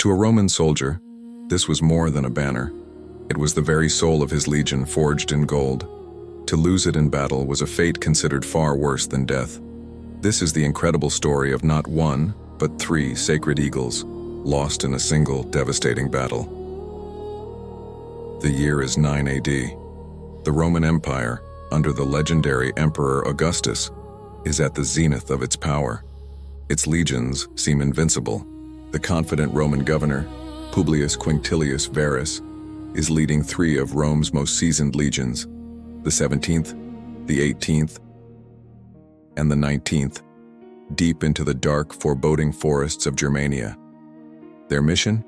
To a Roman soldier, this was more than a banner. It was the very soul of his legion forged in gold. To lose it in battle was a fate considered far worse than death. This is the incredible story of not one, but 3 sacred eagles, lost in a single devastating battle. The year is 9 AD. The Roman Empire, under the legendary Emperor Augustus, is at the zenith of its power. Its legions seem invincible. The confident Roman governor, Publius Quinctilius Varus, is leading 3 of Rome's most seasoned legions, the 17th, the 18th, and the 19th, deep into the dark, foreboding forests of Germania. Their mission?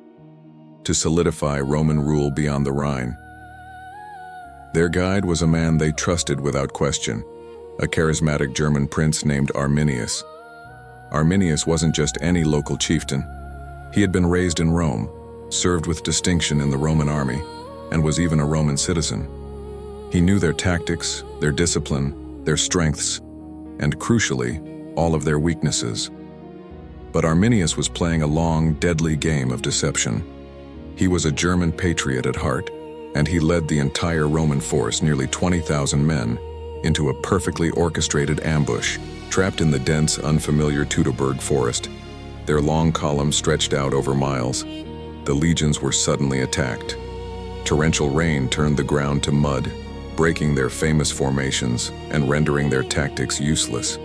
To solidify Roman rule beyond the Rhine. Their guide was a man they trusted without question, a charismatic German prince named Arminius. Arminius wasn't just any local chieftain. He had been raised in Rome, served with distinction in the Roman army, and was even a Roman citizen. He knew their tactics, their discipline, their strengths, and crucially, all of their weaknesses. But Arminius was playing a long, deadly game of deception. He was a German patriot at heart, and he led the entire Roman force, nearly 20,000 men, into a perfectly orchestrated ambush, trapped in the dense, unfamiliar Teutoburg Forest. Their long columns stretched out over miles. The legions were suddenly attacked. Torrential rain turned the ground to mud, breaking their famous formations and rendering their tactics useless.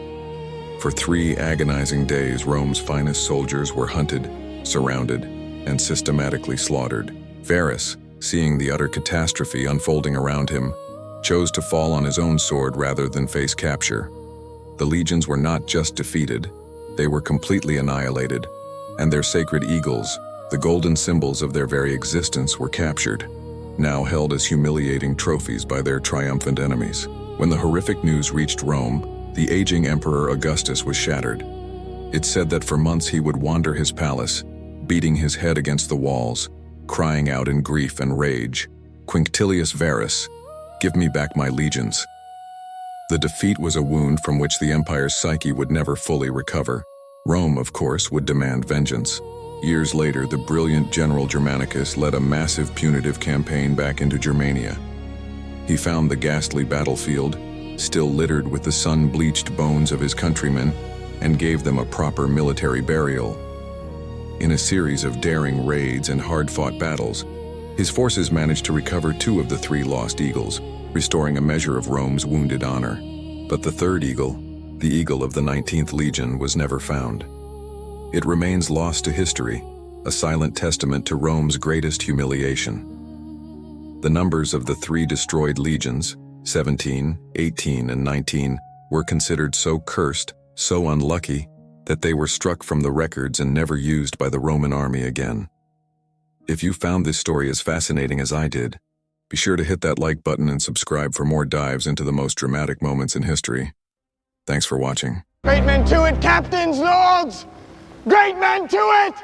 For 3 agonizing days, Rome's finest soldiers were hunted, surrounded, and systematically slaughtered. Varus, seeing the utter catastrophe unfolding around him, chose to fall on his own sword rather than face capture. The legions were not just defeated, they were completely annihilated, and their sacred eagles, the golden symbols of their very existence, were captured, now held as humiliating trophies by their triumphant enemies. When the horrific news reached Rome, the aging Emperor Augustus was shattered. It said that for months he would wander his palace, beating his head against the walls, crying out in grief and rage, "Quinctilius Varus, give me back my legions." The defeat was a wound from which the empire's psyche would never fully recover. Rome, of course, would demand vengeance. Years later, the brilliant General Germanicus led a massive punitive campaign back into Germania. He found the ghastly battlefield, still littered with the sun-bleached bones of his countrymen, and gave them a proper military burial. In a series of daring raids and hard-fought battles, his forces managed to recover 2 of the 3 lost eagles, restoring a measure of Rome's wounded honor. But the 3rd eagle, the eagle of the 19th Legion, was never found. It remains lost to history, a silent testament to Rome's greatest humiliation. The numbers of the 3 destroyed legions, 17, 18, and 19, were considered so cursed, so unlucky, that they were struck from the records and never used by the Roman army again. If you found this story as fascinating as I did, be sure to hit that like button and subscribe for more dives into the most dramatic moments in history. Thanks for watching. Great men to it, captains, lords! Great men to it!